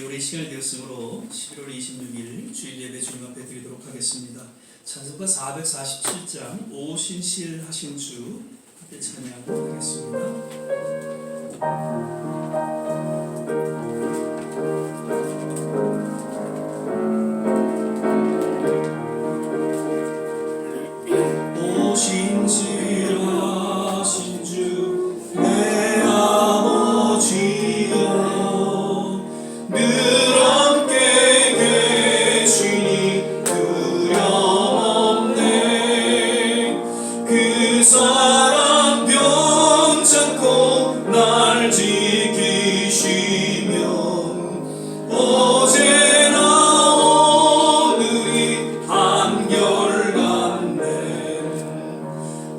우리 시간이 되었으므로 11월 26일 주일 예배 중합해 드리도록 하겠습니다. 찬송가 447장 오신실하신 주 함께 찬양하겠습니다. 오신실하신 주 내 아버지여 늘 함께 계시니 두려움 없네. 그 사랑 변찮고 날 지키시면 어제나 오늘이 한결같네.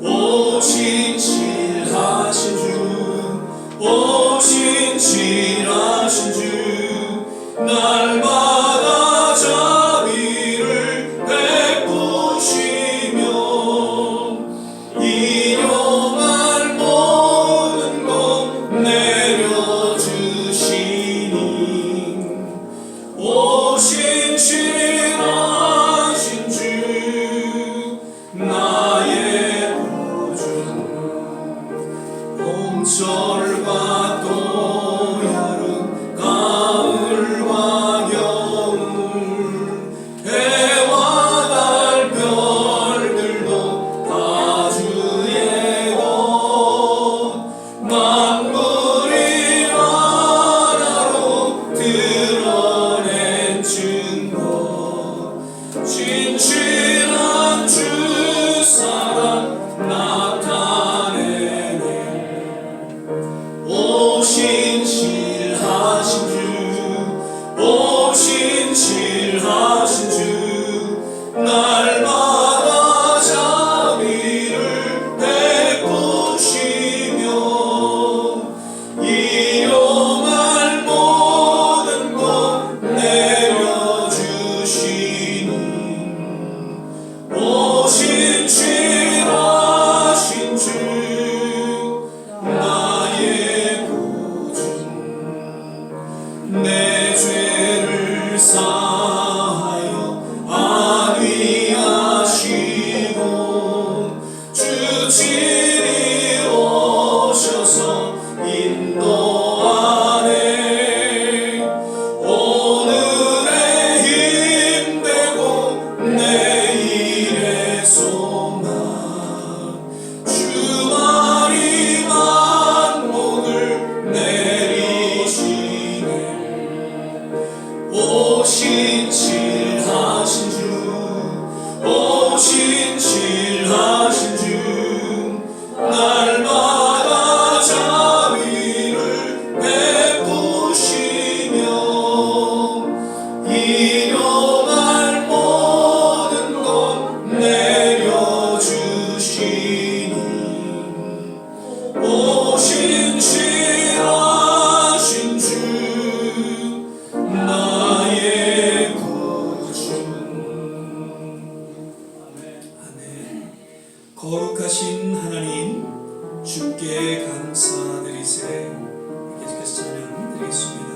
오신실하신 주 오신실하신 주 날마다 자비를 베푸시며 일용할 모든 것 내려주시니 오신실하신 주 나의 구주. 봄철과 또 여름 가을과 겨울 해와 달 별들도 다 주의 것 만물이 하나로 드러낸 증거 진실한 주 사랑 나타내네. 오신실하신 주 오신실하신 주 날마다 자비를 베푸시며 일용할 모든 것 내려주시니 오신실하신 주 나의 구주. 내 죄를 사하여 안위하시고 주친이 오셔서 인도하네. 오늘의 힘되고 내일의 소망 주말이 만복을 내리시네. 오신실하신 주 오신실하신 주 날마다 자비를 베푸시며 일용할 모든 것 내려주시니 오신실하신 주 나의 구주. 아멘. 거룩하신 하나님 주께 감사드리세. 계속해서 찬양 드리겠습니다.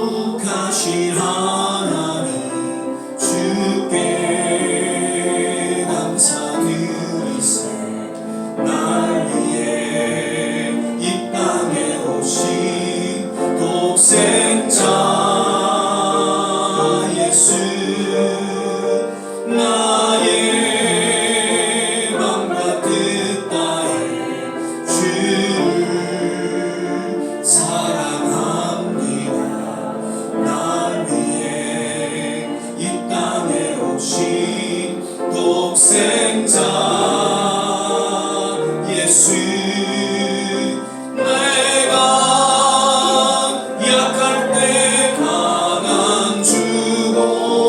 거룩하신 하나님 주께 감사드리세. 날 위해 이 땅에 오신 독생자 예수 나의 맘과 뜻 다해 주를 사랑합니다. 날 위해 이 땅에 오신 독생자 예수 내가 약할 때 강한 주고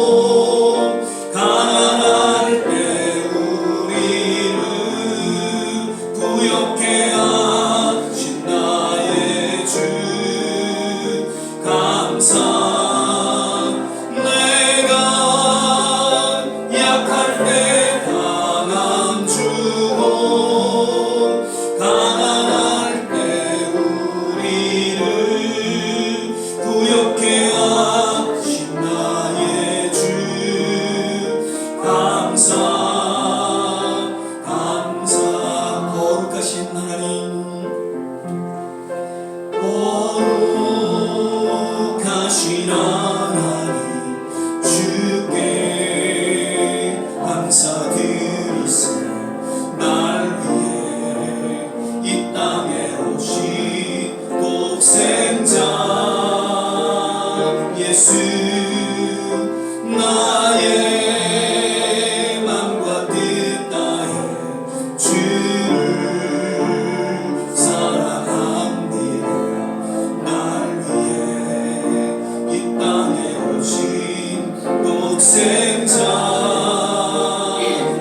독생자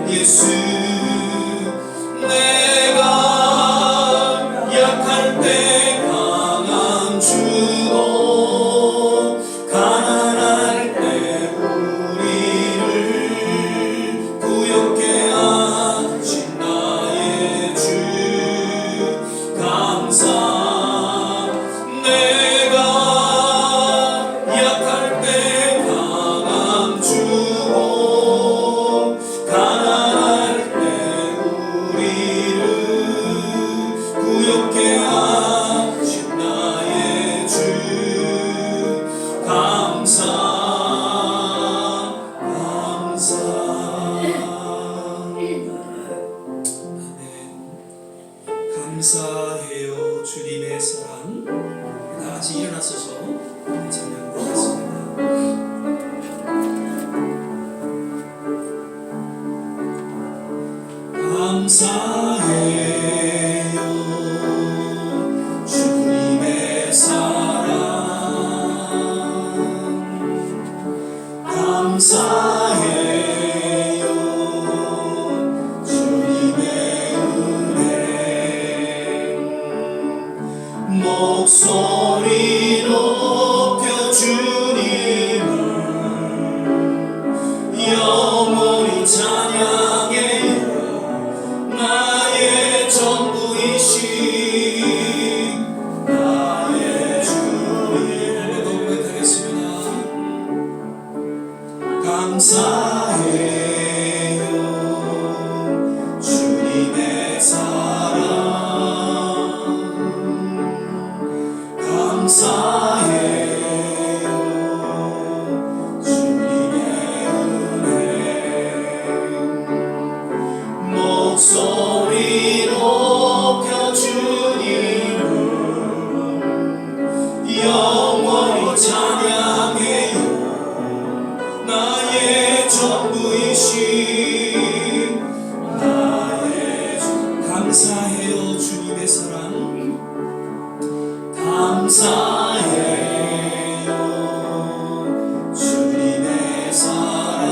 예수 내가 약할 때 강함 주고 가난할 때 우리를 부엽게 하신 나의 주 감사 내가 약할 때 강함 주고 가난할 때 우리를 부엽게 하신 나의 주 감사 감사 아멘. 감사해요 주님의 사랑. 다 같이 일어나서서 찬양하겠습니다. 감사해요 주님의 사랑. 감사해요 주님의 은혜. 목소리 높여 주님을 영원히 찬양해요. 나의 전부이신 나의 주님. 고백하겠습니다. 감사해요 주님의 사랑. 감사해요 주님의 은혜. 목소리 높여 주님을 영원히 찬양해요. 나의 전부이신 나의 주. 감사해요 주님의 사랑. 감사해요 주님의 사랑.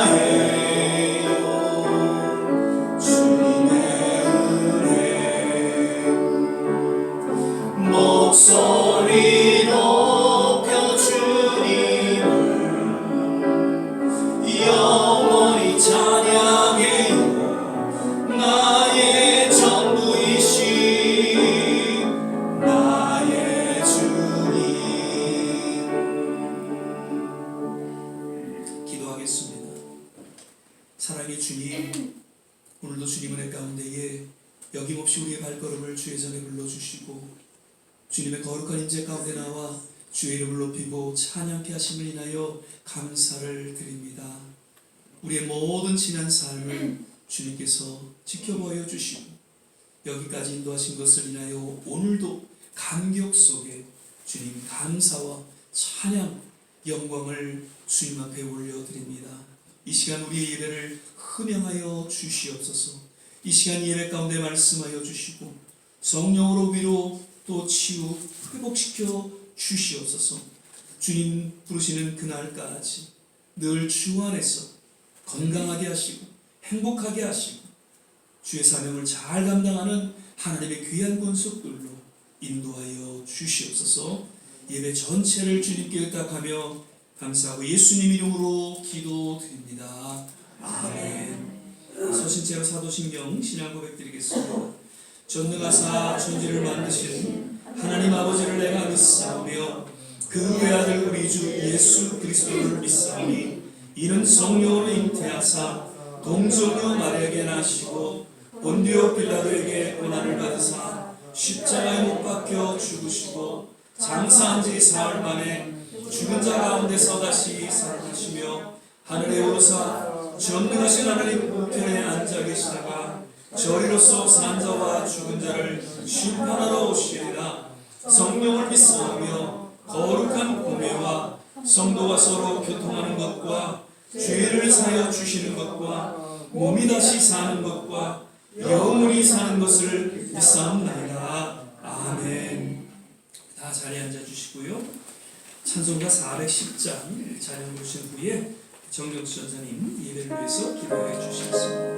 감사해요 주님의 은혜. 목소리 높여 주님을 영원히 찬양해요. 나의 전부이신 나의 주님. 기도하겠습니다. 사랑의 주님, 오늘도 주님 은혜 가운데에 여김없이 우리의 발걸음을 주의 전에 불러주시고 주님의 거룩한 임재 가운데 나와 주의 이름을 높이고 찬양케 하심을 인하여 감사를 드립니다. 우리의 모든 지난 삶을 주님께서 지켜보여 주시고 여기까지 인도하신 것을 인하여 오늘도 감격 속에 주님 감사와 찬양, 영광을 주님 앞에 올려드립니다. 이 시간 우리의 예배를 흠양하여 주시옵소서. 이 시간 예배 가운데 말씀하여 주시고 성령으로 위로 또 치유, 회복시켜 주시옵소서. 주님 부르시는 그날까지 늘 주 안에서 건강하게 하시고 행복하게 하시고 주의 사명을 잘 감당하는 하나님의 귀한 권속들로 인도하여 주시옵소서. 예배 전체를 주님께 의탁하며 감사하고 예수님 이름으로 기도드립니다. 아멘. 서신체로 사도신경 신앙 고백드리겠습니다. 전능하사 천지를 만드신 하나님 아버지를 내가 믿사오며 그 외아들 우리 주 예수 그리스도를 믿사오니 이는 성령으로 잉태하사 동정녀 마리아에게 나시고 본디오 빌라도에게 고난을 받으사 십자가에 못 박혀 죽으시고 장사한 지 사흘 만에 죽은 자 가운데서 다시 살아나시며 하늘에 오르사 전능하신 하나님 우편에 앉아 계시다가 저리로서 산 자와 죽은 자를 심판하러 오시리라. 성령을 믿사오며 거룩한 공회와 성도가 서로 교통하는 것과 죄를 사여 주시는 것과 몸이 다시 사는 것과 영원히 사는 것을 믿사옵나이다. 아멘. 다 자리에 앉아 주시고요. 찬송가 410장 찬양 부르신 후에 정경수 전사님 예배를 위해서 기도해 주시겠습니다.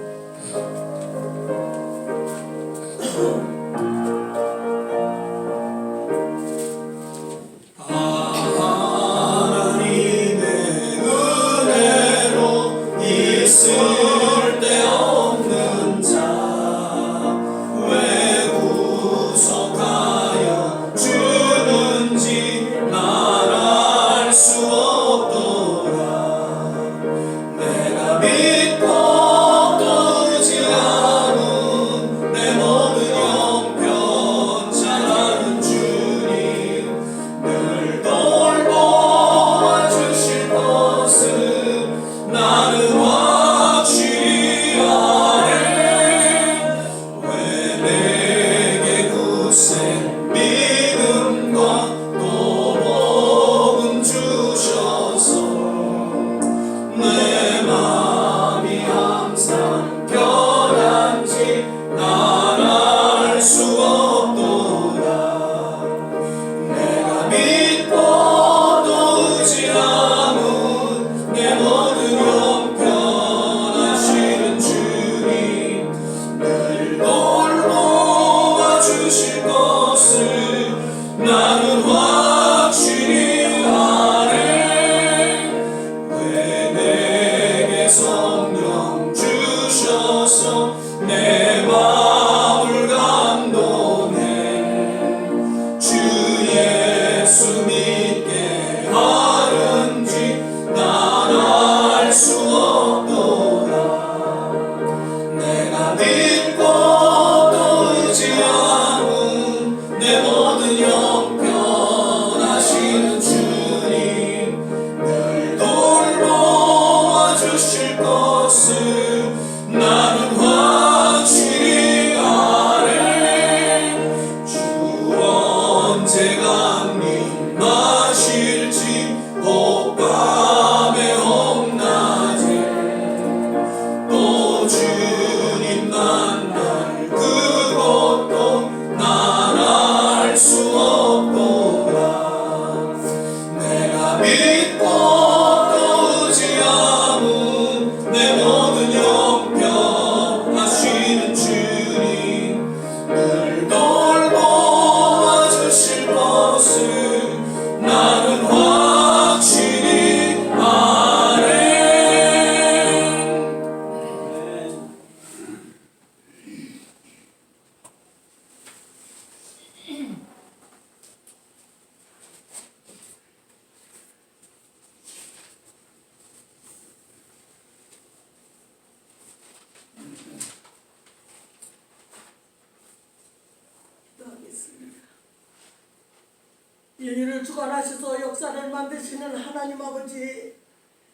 인류를 주관하셔서 역사를 만드시는 하나님 아버지,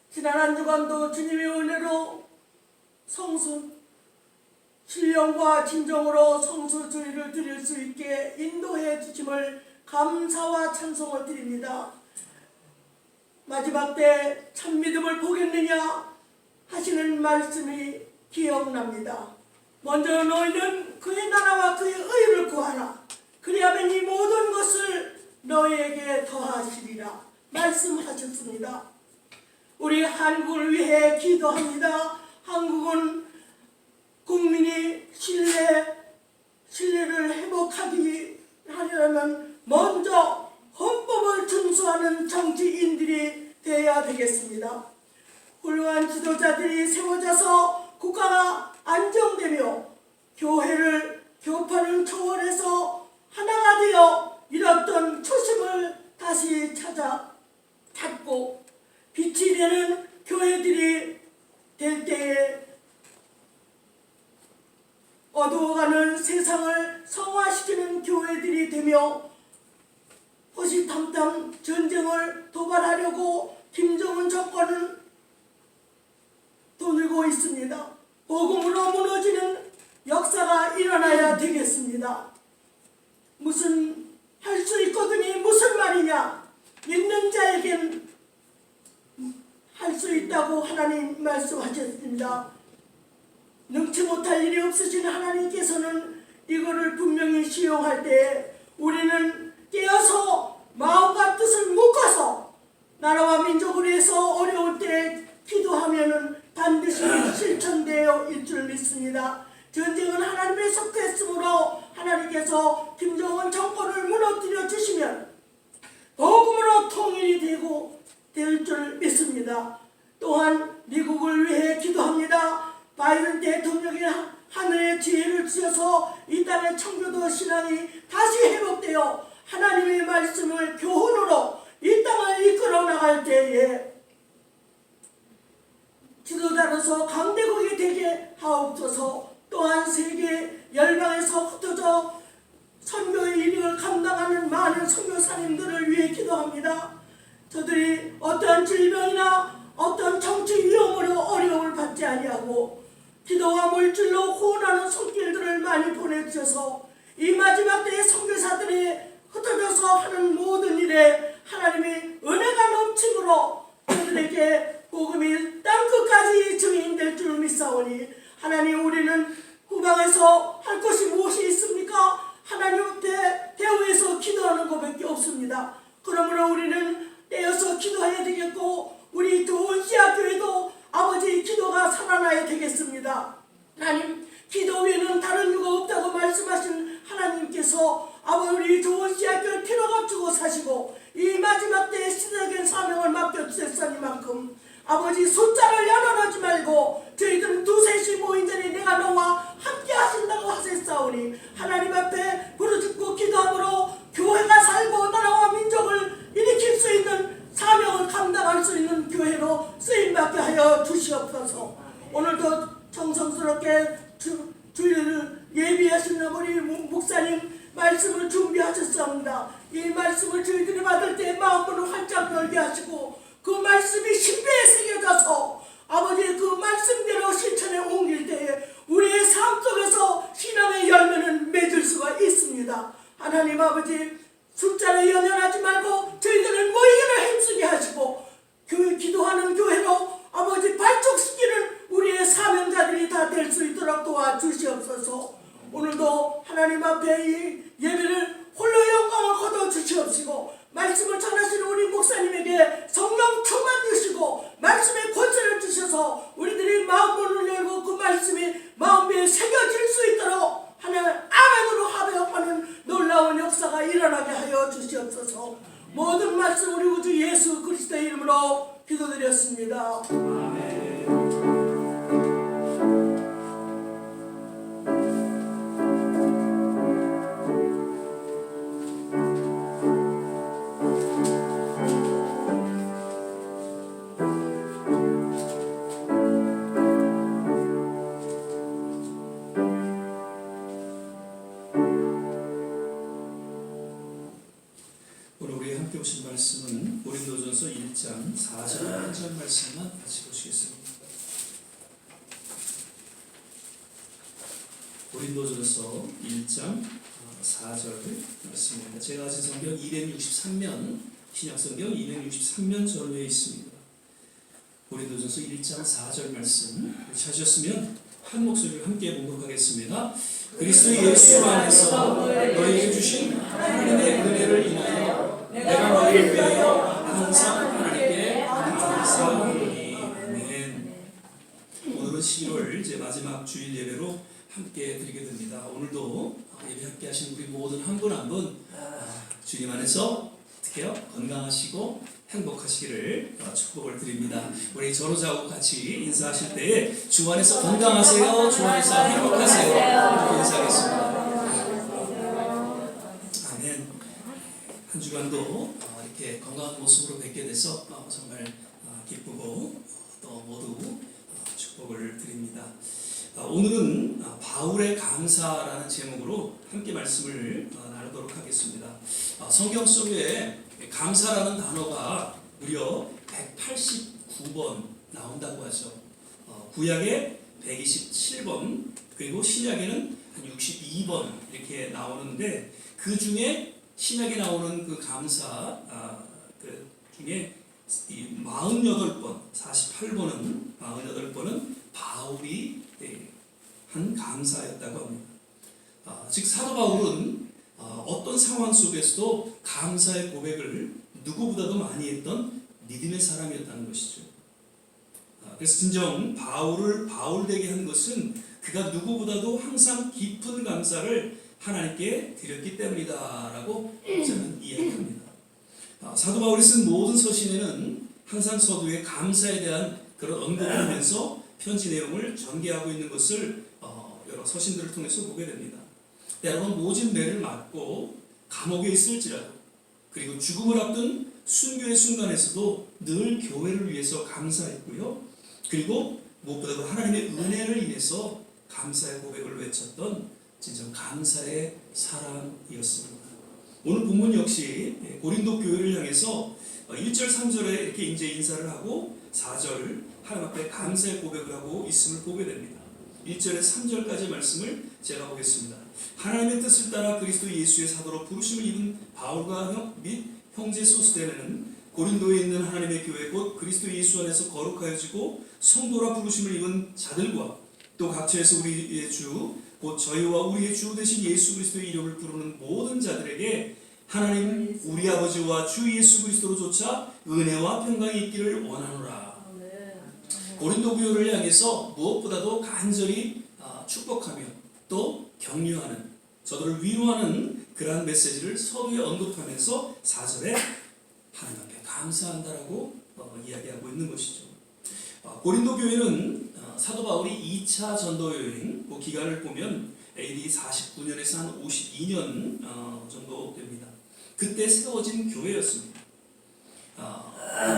지난 한 주간도 주님의 은혜로 성수 신령과 진정으로 성수주의를 드릴 수 있게 인도해 주심을 감사와 찬송을 드립니다. 마지막 때 참 믿음을 보겠느냐 하시는 말씀이 기억납니다. 먼저 너희는 그의 나라와 그의 의를 구하라. 그리하면 이 모든 것을 너희에게 더하시리라 말씀하셨습니다. 우리 한국을 위해 기도합니다. 한국은 국민이 신뢰를 회복하기 하려면 먼저 헌법을 준수하는 정치인들이 되어야 되겠습니다. 훌륭한 지도자들이 세워져서 국가가 안정되며 교파를 초월해서 하나가 되어 잃었던 초심을 다시 찾고 빛이 되는 교회들이 될 때에 어두워가는 세상을 성화시키는 교회들이 되며 호시탐탐 전쟁을 도발하려고 김정은 정권은 돈들고 있습니다. 복음으로 무너지는 역사가 일어나야 되겠습니다. 무슨 할 수 있거든이 무슨 말이냐? 믿는 자에겐 할 수 있다고 하나님 말씀하셨습니다. 능치 못할 일이 없으신 하나님께서는 이거를 분명히 시용할 때 우리는 깨어서 마음과 뜻을 묶어서 이루어질 줄 믿습니다. 또한 미국을 위해 기도합니다. 바이든 대통령이 하늘의 지혜를 주셔서 이 땅의 청교도 신앙이 다시 회복되어 하나님의 말씀을 교훈으로 이 땅을 이끌어 나갈 때에 지도자로서 강대국이 되게 하옵소서. 또한 세계 열방에서 흩어져 선교의 일을 감당하는 많은 선교사님들을 위해 기도합니다. 저들이 어떠한 질병이나 어떤 정치 위험으로 어려움을 받지 아니하고 기도와 물질로 호언하는 손길들을 많이 보내주셔서 이 마지막 때의 선교사들이 흩어져서 하는 모든 일에 하나님의 은혜가 넘침으로 그들에게 복음이 땅끝까지 증인될 줄 믿사오니 하나님, 우리는 후방에서 할 것이 무엇이 있습니까? 하나님 앞에 대우해서 기도하는 것밖에 없습니다. 그러므로 우리는 떼어서 기도해야 되겠고 우리 좋은 씨앗교회도 아버지의 기도가 살아나야 되겠습니다. 하나님, 기도 외에는 다른 이유가 없다고 말씀하신 하나님께서 아버지 우리 좋은 씨앗교회 필요가 주고 사시고 이 마지막 때에 시대적인 사명을 맡겨주셨으니만큼 아버지 숫자를 연연하지 말고 저희들은 두셋이 모인 자리에 내가 너와 함께 하신다고 하셨사오니 하나님 앞에 부르짖고 기도함으로 교회가 살고 나라와 민족을 일으킬 수 있는 사명을 감당할 수 있는 교회로 쓰임받게 하여 주시옵소서. 오늘도 정성스럽게 주일을 예비하신 우리 목사님 말씀을 준비하셨습니다. 이 말씀을 저희들이 받을 때 마음으로 활짝 열게 하시고 그 말씀이 신비에 새겨져서 아버지 그 말씀대로 실천에 옮길 때에 우리의 삶 속에서 신앙의 열매는 맺을 수가 있습니다. 하나님 아버지, 숫자를 연연하지 말고 저희들을 모이기를 힘쓰게 하시고 기도하는 교회로 아버지 발족시키는 우리의 사명자들이 다 될 수 있도록 도와주시옵소서. 오늘도 하나님 앞에 이 예배를 홀로 영광을 거둬 주시옵시고 말씀을 전하시는 우리 목사님에게 성령 충만 주시고 말씀의 권세를 주셔서 우리들이 마음문을 열고 그 말씀이 마음에 새겨질 수 있도록 하나님 아멘으로 합의하는 놀라운 역사가 일어나게 하여 주시옵소서. 모든 말씀 우리 구주 예수 그리스도의 이름으로 기도드렸습니다. 아멘. 오늘 우리 함께 보신 말씀은 고린도전서 1장 4절 말씀만 같이 보시겠습니다. 고린도전서 1장 4절 말씀입니다. 제가 가진 성경 263면, 신약성경 263면 전후에 있습니다. 고린도전서 1장 4절 말씀 찾으셨으면 한 목소리를 함께 봉독하겠습니다. 그리스도 예수 안에서 너희에게 주신 하나님의 은혜를 인하여 내가 너희를 위하여 항상 하나님께 감사하노니. 아멘. 오늘은 11월 제 마지막 주일 예배로 함께 드리게 됩니다. 오늘도 예배 함께 하신 우리 모든 한 분 한 분 주님 안에서 어떻게요? 건강하시고 행복하시기를 축복을 드립니다. 우리 전우자하고 같이 인사하실 때에 주 안에서 건강하세요, 주 안에서 행복하세요 이렇게 인사하겠습니다. 아멘. 한 주간도 이렇게 건강한 모습으로 뵙게 돼서 정말 기쁘고 또 모두 축복을 드립니다. 오늘은 바울의 감사라는 제목으로 함께 말씀을 나누도록 하겠습니다. 성경 속에 감사라는 단어가 무려 189번 나온다고 하죠. 구약에 127번, 그리고 신약에는 한 62번 이렇게 나오는데 그 중에 신약에 나오는 그 감사 그 중에 48번, 48번은 바울이 한 감사였다고 합니다. 즉 사도 바울은 어떤 상황 속에서도 감사의 고백을 누구보다도 많이 했던 믿음의 사람이었다는 것이죠. 그래서 진정 바울을 바울되게 한 것은 그가 누구보다도 항상 깊은 감사를 하나님께 드렸기 때문이다라고 저는 이야기합니다. 사도 바울이 쓴 모든 서신에는 항상 서두에 감사에 대한 그런 언급을 하면서 편지 내용을 전개하고 있는 것을 여러 서신들을 통해서 보게 됩니다. 여러분, 모진 매를 맞고 감옥에 있을지라도, 그리고 죽음을 앞둔 순교의 순간에서도 늘 교회를 위해서 감사했고요. 그리고 무엇보다도 하나님의 은혜를 인해서 감사의 고백을 외쳤던 진정 감사의 사람이었습니다. 오늘 본문 역시 고린도 교회를 향해서 1절 3절에 이렇게 이제 인사를 하고 4절 하나님 앞에 감사의 고백을 하고 있음을 보게 됩니다. 1절에 3절까지 말씀을 제가 보겠습니다. 하나님의 뜻을 따라 그리스도 예수의 사도로 부르심을 입은 바울과 및 형제 소스데네는 고린도에 있는 하나님의 교회 곧 그리스도 예수 안에서 거룩하여지고 성도라 부르심을 입은 자들과 또 각처에서 우리의 주 곧 저희와 우리의 주 되신 예수 그리스도의 이름을 부르는 모든 자들에게 하나님 우리 아버지와 주 예수 그리스도로조차 은혜와 평강이 있기를 원하노라. 고린도 교회를 향해서 무엇보다도 간절히 축복하며 또 격려하는, 저들을 위로하는 그러한 메시지를 서두에 언급하면서 4절에 하나님 앞에 감사한다라고 이야기하고 있는 것이죠. 고린도 교회는 사도 바울이 2차 전도 여행 그 기간을 보면 AD 49년에서 한 52년 정도 됩니다. 그때 세워진 교회였습니다.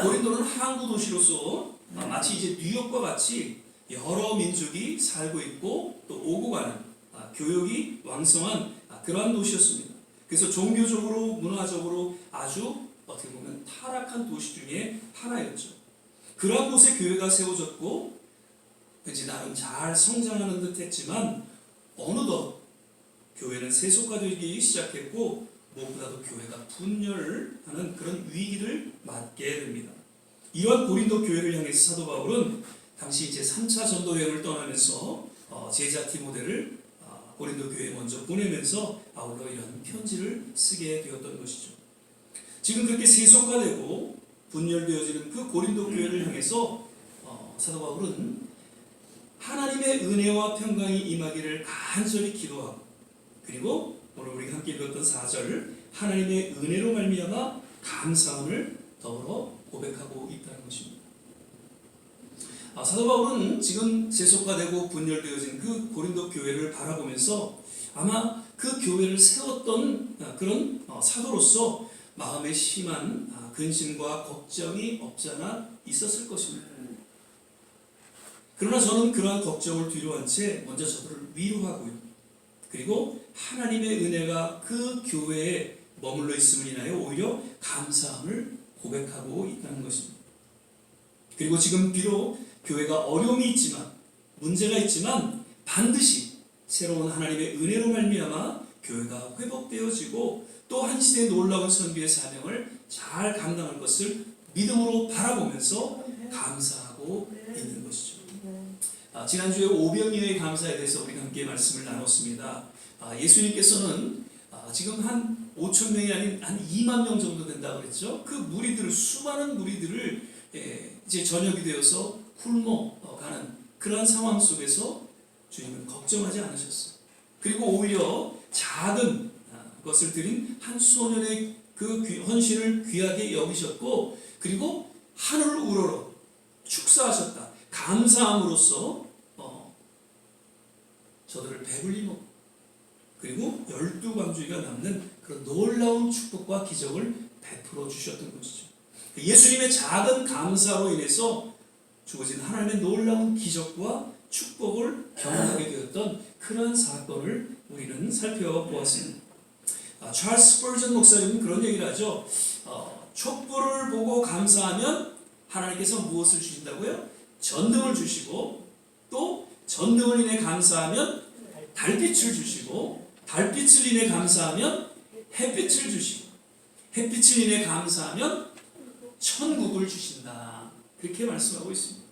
고린도는 항구 도시로서 마치 이제 뉴욕과 같이 여러 민족이 살고 있고 또 오고 가는 교역이 왕성한 그러한 도시였습니다. 그래서 종교적으로 문화적으로 아주 어떻게 보면 타락한 도시 중에 하나였죠. 그러한 곳에 교회가 세워졌고 왠지 나름 잘 성장하는 듯 했지만 어느덧 교회는 세속화되기 시작했고 무엇보다도 교회가 분열하는 그런 위기를 맞게 됩니다. 이러한 고린도 교회를 향해서 사도 바울은 당시 이제 3차 전도 여행을 떠나면서 제자 디모데를 고린도 교회에 먼저 보내면서 아울러 이런 편지를 쓰게 되었던 것이죠. 지금 그렇게 세속화되고 분열되어지는 그 고린도 교회를 향해서 사도 바울은 하나님의 은혜와 평강이 임하기를 간절히 기도하고, 그리고 오늘 우리가 함께 읽었던 4절 하나님의 은혜로 말미암아 감사함을 더불어 고백하고 있다는 것입니다. 사도 바울은 지금 세속화되고 분열되어진 그 고린도 교회를 바라보면서 아마 그 교회를 세웠던 그런 사도로서 마음에 심한 근심과 걱정이 없지 않아 있었을 것입니다. 그러나 저는 그러한 걱정을 뒤로한 채 먼저 저들을 위로하고요. 그리고 하나님의 은혜가 그 교회에 머물러 있음을 인하여 오히려 감사함을 고백하고 있다는 것입니다. 그리고 지금 비록 교회가 어려움이 있지만, 문제가 있지만 반드시 새로운 하나님의 은혜로 말미암아 교회가 회복되어지고 또 한 시대의 놀라운 선교의 사명을 잘 감당할 것을 믿음으로 바라보면서 감사하고 있는 것이죠. 지난주에 오병이어의 감사에 대해서 우리가 함께 말씀을 나눴습니다. 예수님께서는 지금 한 5천 명이 아닌 한 2만 명 정도 된다고 그랬죠. 그 무리들을, 수많은 무리들을 이제 저녁이 되어서 굶어가는 그런 상황 속에서 주님은 걱정하지 않으셨어요. 그리고 오히려 작은 것을 드린 한 소년의 그 헌신을 귀하게 여기셨고, 그리고 하늘을 우러러 축사하셨다. 감사함으로써 저들을 배불리 먹고, 그리고 12광주리가 남는 그런 놀라운 축복과 기적을 베풀어 주셨던 것이죠. 예수님의 작은 감사로 인해서 주어진 하나님의 놀라운 기적과 축복을 경험하게 되었던 그런 사건을 우리는 살펴보았습니다. 찰스 스퍼전 목사님은 그런 얘기를 하죠. 촛불을 보고 감사하면 하나님께서 무엇을 주신다고요? 전등을 주시고, 또 전등을 인해 감사하면 달빛을 주시고, 달빛을 인해 감사하면 햇빛을 주시고, 햇빛을 인해 감사하면 천국을 주신다. 그렇게 말씀하고 있습니다.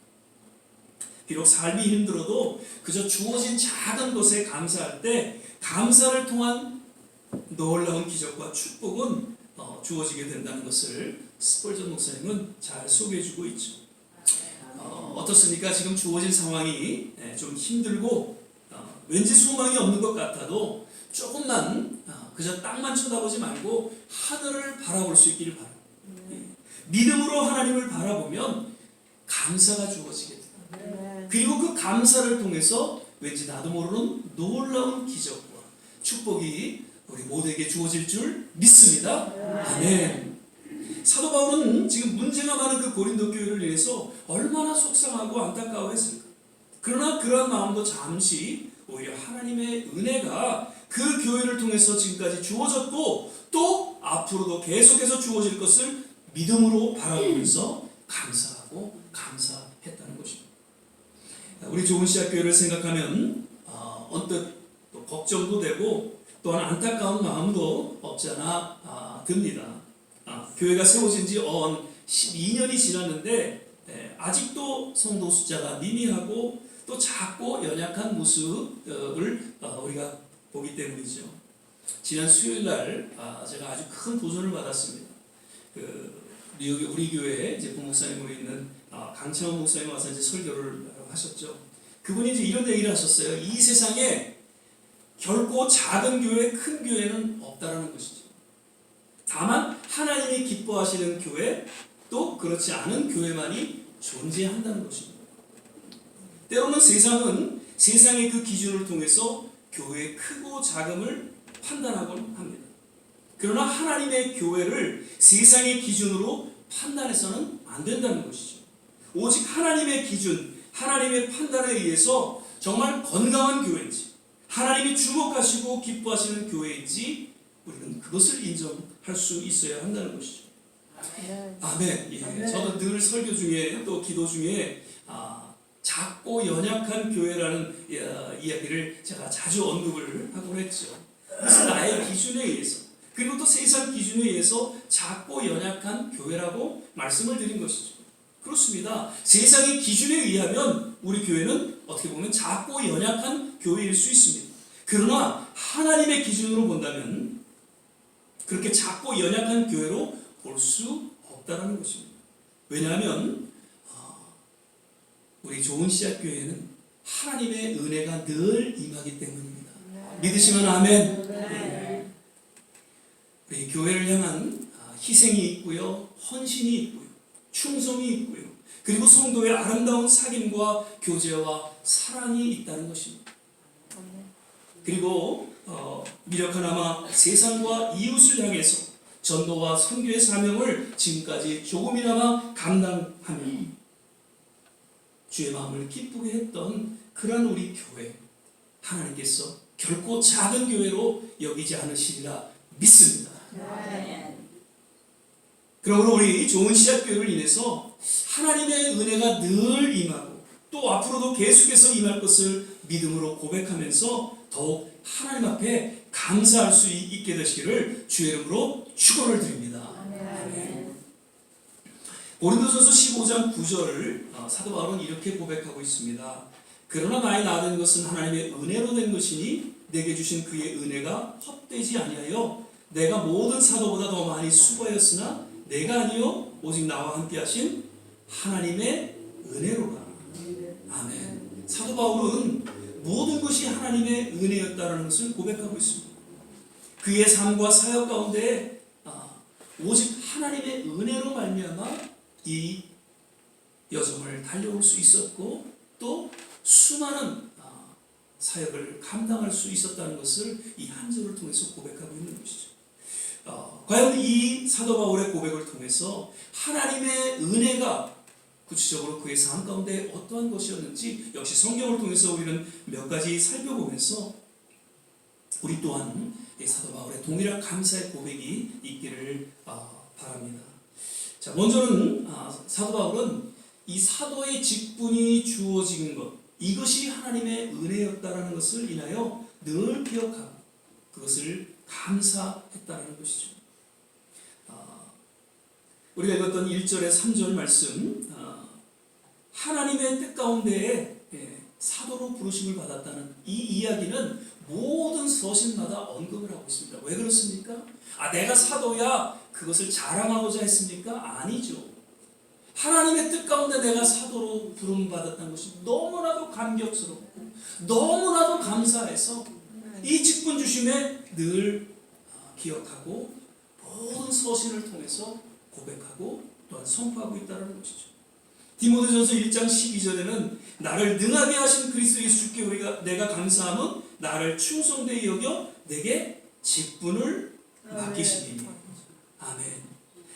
비록 삶이 힘들어도 그저 주어진 작은 것에 감사할 때 감사를 통한 놀라운 기적과 축복은 주어지게 된다는 것을 스펄전 목사님은 잘 소개해주고 있죠. 어떻습니까? 지금 주어진 상황이 좀 힘들고 왠지 소망이 없는 것 같아도 조금만 그저 땅만 쳐다보지 말고 하늘을 바라볼 수 있기를 바랍니다. 믿음으로 하나님을 바라보면 감사가 주어지게 됩니다. 그리고 그 감사를 통해서 왠지 나도 모르는 놀라운 기적과 축복이 우리 모두에게 주어질 줄 믿습니다. 아멘. 사도 바울은 지금 문제가 많은 그 고린도 교회를 위해서 얼마나 속상하고 안타까워했을까. 그러나 그러한 마음도 잠시 오히려 하나님의 은혜가 그 교회를 통해서 지금까지 주어졌고 또 앞으로도 계속해서 주어질 것을 믿음으로 바라보면서 감사하고 감사했다는 것입니다. 우리 좋은 시작 교회를 생각하면 언뜻 또 걱정도 되고 또한 안타까운 마음도 없지 않아 듭니다. 교회가 세워진 지 12년이 지났는데 아직도 성도 숫자가 미미하고 또 작고 연약한 모습을 우리가 보기 때문이죠. 지난 수요일 날 제가 아주 큰 도전을 받았습니다. 뉴욕의 우리 교회에 이제 부목사님으로 있는 강창원 목사님 와서 이제 설교를 하셨죠. 그분이 이제 이런 얘기를 하셨어요. 이 세상에 결코 작은 교회, 큰 교회는 없다라는 것이죠. 다만 하나님이 기뻐하시는 교회, 또 그렇지 않은 교회만이 존재한다는 것입니다. 때로는 세상은 세상의 그 기준을 통해서 교회의 크고 작음을 판단하곤 합니다. 그러나 하나님의 교회를 세상의 기준으로 판단해서는 안 된다는 것이죠. 오직 하나님의 기준, 하나님의 판단에 의해서 정말 건강한 교회인지, 하나님이 주목하시고 기뻐하시는 교회인지 우리는 그것을 인정할 수 있어야 한다는 것이죠. 아멘. 예. 저도 늘 설교 중에 또 기도 중에 작고 연약한 교회라는 이야기를 제가 자주 언급을 하곤 했죠. 그래서 나의 기준에 의해서 그리고 또 세상 기준에 의해서 작고 연약한 교회라고 말씀을 드린 것이죠. 그렇습니다. 세상의 기준에 의하면 우리 교회는 어떻게 보면 작고 연약한 교회일 수 있습니다. 그러나 하나님의 기준으로 본다면 그렇게 작고 연약한 교회로 볼 수 없다는 것입니다. 왜냐하면 우리 좋은 씨앗 교회는 하나님의 은혜가 늘 임하기 때문입니다. 믿으시면 아멘. 우리 교회를 향한 희생이 있고요, 헌신이 있고요, 충성이 있고요, 그리고 성도의 아름다운 사귐과 교제와 사랑이 있다는 것입니다. 그리고 미력하나마 세상과 이웃을 향해서 전도와 선교의 사명을 지금까지 조금이나마 감당하며 주의 마음을 기쁘게 했던 그런 우리 교회, 하나님께서 결코 작은 교회로 여기지 않으시리라 믿습니다. 그러므로 우리 좋은 씨앗교회를 인해서 하나님의 은혜가 늘 임하고 또 앞으로도 계속해서 임할 것을 믿음으로 고백하면서 더욱 하나님 앞에 감사할 수 있게 되시기를 주의 이름으로 축원을 드립니다. 아멘. 고린도전서 15장 9절을 사도 바울은 이렇게 고백하고 있습니다. 그러나 나의 나된 것은 하나님의 은혜로 된 것이니 내게 주신 그의 은혜가 헛되지 아니하여 내가 모든 사도보다 더 많이 수고하였으나 내가 아니요 오직 나와 함께 하신 하나님의 은혜로라. 아멘. 사도 바울은 모든 것이 하나님의 은혜였다라는 것을 고백하고 있습니다. 그의 삶과 사역 가운데 오직 하나님의 은혜로 말미암아 이 여정을 달려올 수 있었고 또 수많은 사역을 감당할 수 있었다는 것을 이 한 절을 통해서 고백하고 있는 것이죠. 과연 이 사도 바울의 고백을 통해서 하나님의 은혜가 구체적으로 그의 삶 가운데 어떠한 것이었는지 역시 성경을 통해서 우리는 몇 가지 살펴보면서 우리 또한 사도 바울의 동일한 감사의 고백이 있기를 바랍니다. 자, 먼저는 사도 바울은 이 사도의 직분이 주어진 것, 이것이 하나님의 은혜였다라는 것을 인하여 늘 기억하고 그것을 감사했다라는 것이죠. 우리가 읽었던 1절에 3절 말씀, 하나님의 뜻 가운데에 사도로 부르심을 받았다는 이 이야기는 모든 서신마다 언급을 하고 있습니다. 왜 그렇습니까? 내가 사도야 그것을 자랑하고자 했습니까? 아니죠. 하나님의 뜻 가운데 내가 사도로 부름받았다는 것이 너무나도 감격스럽고 너무나도 감사해서 이 직분 주심에 늘 기억하고 모든 서신을 통해서 고백하고 또 또한 선포하고 있다는 것이죠. 디모데전서 1장 12절에는 나를 능하게 하신 그리스도 예수께 내가 감사함은 나를 충성되이 여겨 내게 직분을 맡기시니. 아멘.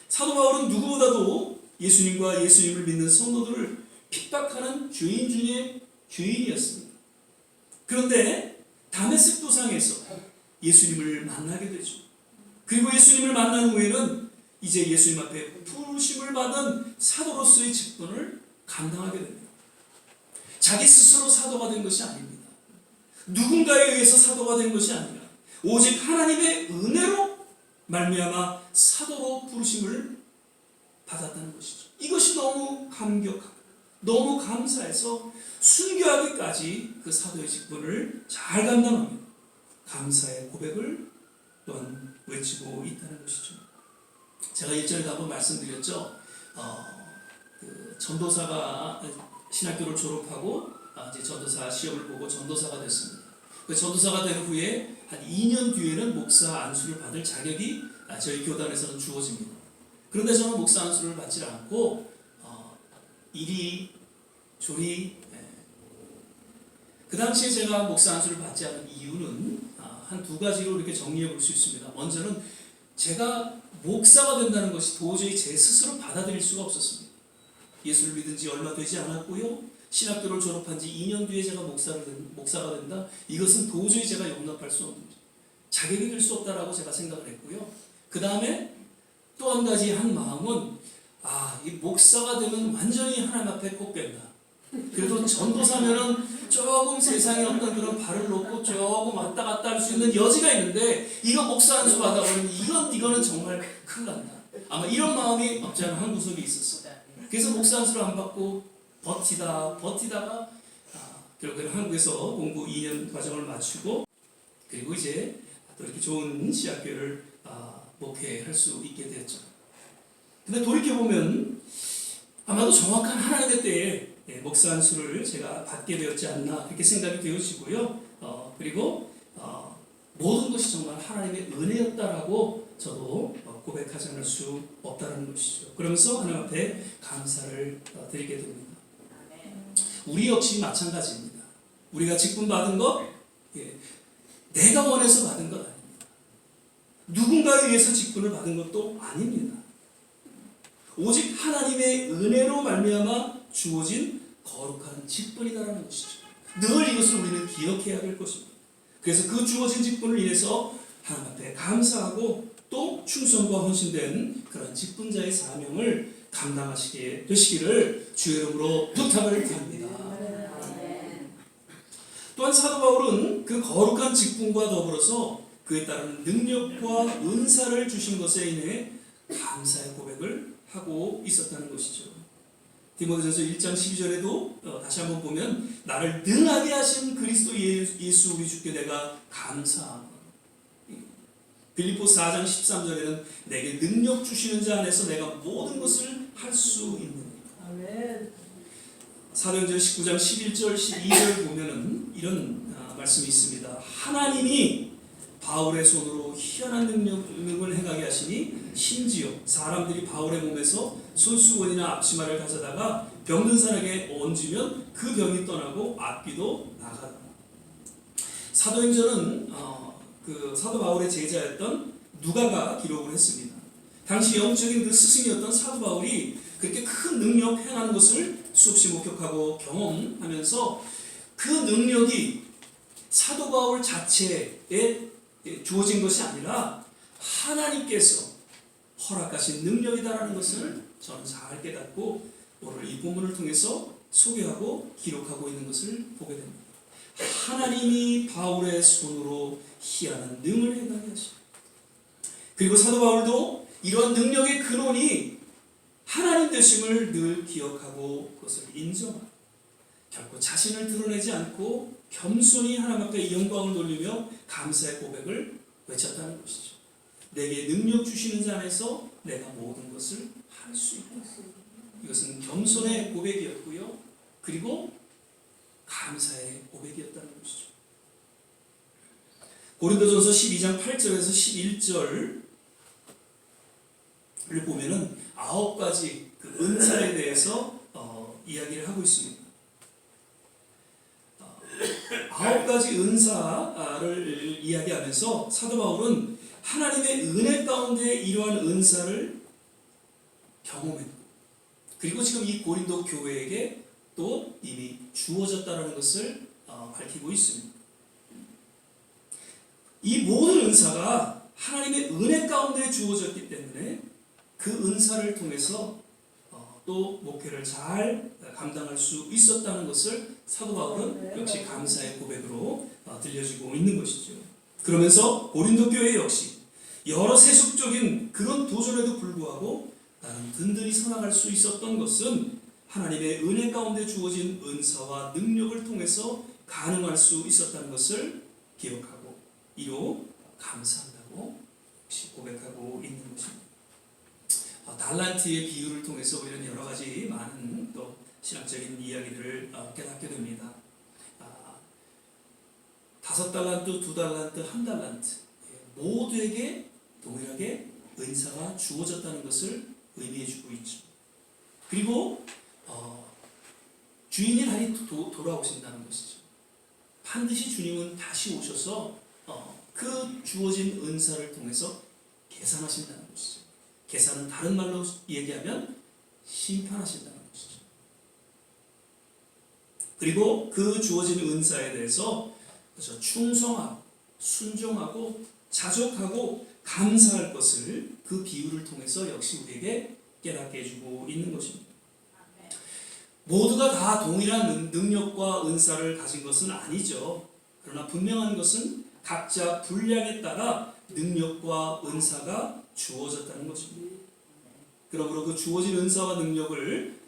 사도 바울은 누구보다도 예수님과 예수님을 믿는 성도들을 핍박하는 죄인 중에 죄인이었습니다. 그런데 다메섹 도상에서 예수님을 만나게 되죠. 그리고 예수님을 만난 후에는 이제 예수님 앞에 부르심을 받은 사도로서의 직분을 감당하게 됩니다. 자기 스스로 사도가 된 것이 아닙니다. 누군가에 의해서 사도가 된 것이 아니라 오직 하나님의 은혜로 말미암아 사도로 부르심을 받았다는 것이죠. 이것이 너무 감격하고 너무 감사해서 순교하기까지 그 사도의 직분을 잘 감당하며 감사의 고백을 또한 외치고 있다는 것이죠. 제가 일전에도 한번 말씀드렸죠. 그 전도사가 신학교를 졸업하고 이제 전도사 시험을 보고 전도사가 됐습니다. 그 전도사가 된 후에 한 2년 뒤에는 목사 안수를 받을 자격이 저희 교단에서는 주어집니다. 그런데 저는 목사 안수를 받지 않고 이리 조리 그 당시에 제가 목사 안수를 받지 않은 이유는 한 두 가지로 이렇게 정리해 볼 수 있습니다. 먼저는 제가 목사가 된다는 것이 도저히 제 스스로 받아들일 수가 없었습니다. 예수를 믿은 지 얼마 되지 않았고요. 신학교를 졸업한 지 2년 뒤에 제가 목사가 된다. 이것은 도저히 제가 용납할 수 없는 자격이 될 수 없다라고 제가 생각을 했고요. 그 다음에 또 한 가지 한 마음은 이 목사가 되면 완전히 하나님 앞에 꼽힌다. 그래도 전도사면은 조금 세상에 어떤 그런 발을 놓고 조금 왔다 갔다 할 수 있는 여지가 있는데 이거 목사 안수 받아보면 이거는 정말 큰일 난다. 아마 이런 마음이 없지 않은 한 구석이 있었어요. 그래서 목사 안수를 안 받고 버티다가 결국에는 한국에서 공부 2년 과정을 마치고 그리고 이제 또 이렇게 좋은 신학교를 목회할 수 있게 되었죠. 근데 돌이켜보면 아마도 정확한 하나님의 때에 목사 안수를 제가 받게 되었지 않나 그렇게 생각이 되어지고요. 그리고 모든 것이 정말 하나님의 은혜였다라고 저도 고백하지 않을 수 없다는 것이죠. 그러면서 하나님 앞에 감사를 드리게 됩니다. 우리 역시 마찬가지입니다. 우리가 직분 받은 것 내가 원해서 받은 것 아닙니다. 누군가에 의해서 직분을 받은 것도 아닙니다. 오직 하나님의 은혜로 말미암아 주어진 거룩한 직분이다라는 것이죠. 늘 이것을 우리는 기억해야 될 것입니다. 그래서 그 주어진 직분을 인해서 하나님 앞에 감사하고 또 충성과 헌신된 그런 직분자의 사명을 감당하시게 되시기를 주의 이름으로 부탁을 드립니다. 또한 사도 바울은 그 거룩한 직분과 더불어서 그에 따른 능력과 은사를 주신 것에 인해 감사의 고백을 하고 있었다는 것이죠. 디모데전서 1장 12절에도 다시 한번 보면 나를 능하게 하신 그리스도 예수 우리 주께 내가 감사함. 빌립보서 4장 13절에는 내게 능력 주시는 자 안에서 내가 모든 것을 할 수 있는. 아멘. 사도행전 19장 11절 12절 보면은 이런 말씀이 있습니다. 하나님이 바울의 손으로 희한한 능력을 행하게 하시니 심지어 사람들이 바울의 몸에서 손수건이나 앞치마를 가져다가 병든 사람에게 얹으면 그 병이 떠나고 악귀도 나가다. 사도행전은 그 사도 바울의 제자였던 누가가 기록을 했습니다. 당시 영적인 그 스승이었던 사도 바울이 그렇게 큰 능력 행하는 것을 수없이 목격하고 경험하면서 그 능력이 사도 바울 자체에 주어진 것이 아니라 하나님께서 허락하신 능력이다라는 것을 저는 잘 깨닫고 오늘 이 본문을 통해서 소개하고 기록하고 있는 것을 보게 됩니다. 하나님이 바울의 손으로 희한한 능을 행하게 하시고 그리고 사도 바울도 이러한 능력의 근원이 하나님 되심을 늘 기억하고 그것을 인정하고 결코 자신을 드러내지 않고 겸손히 하나님 앞에 영광을 돌리며 감사의 고백을 외쳤다는 것이죠. 내게 능력 주시는 자 안에서 내가 모든 것을 할 수 있다. 이것은 겸손의 고백이었고요. 그리고 감사의 고백이었다는 것이죠. 고린도전서 12장 8절에서 11절 보면은 9가지 그 은사에 대해서 이야기를 하고 있습니다. 9가지 은사를 이야기하면서 사도 바울은 하나님의 은혜 가운데 이러한 은사를 경험했고, 그리고 지금 이 고린도 교회에게 또 이미 주어졌다는 것을 밝히고 있습니다. 이 모든 은사가 하나님의 은혜 가운데 주어졌기 때문에 그 은사를 통해서 또 목회를 잘 감당할 수 있었다는 것을 사도 바울은 역시 감사의 고백으로 들려주고 있는 것이죠. 그러면서 고린도 교회 역시 여러 세속적인 그런 도전에도 불구하고 나는 든든히 살아갈 수 있었던 것은 하나님의 은혜 가운데 주어진 은사와 능력을 통해서 가능할 수 있었다는 것을 기억하고 이로 감사한다고 역시 고백하고 있는 것입니다. 달란트의 비유를 통해서 우리는 여러 가지 많은 또 신학적인 이야기들을 깨닫게 됩니다. 5달란트, 2달란트, 1달란트 모두에게 동일하게 은사가 주어졌다는 것을 의미해주고 있죠. 그리고 주인이 다시 돌아오신다는 것이죠. 반드시 주님은 다시 오셔서 그 주어진 은사를 통해서 계산하신다는 것이죠. 계산은 다른 말로 얘기하면 심판하신다는 것이죠. 그리고 그 주어진 은사에 대해서 충성하고 순종하고 자족하고 감사할 것을 그 비유를 통해서 역시 우리에게 깨닫게 해주고 있는 것입니다. 모두가 다 동일한 능력과 은사를 가진 것은 아니죠. 그러나 분명한 것은 각자 분량에 따라 능력과 은사가 주어졌다는 것입니다. 그러므로 그 주어진 은사와 능력을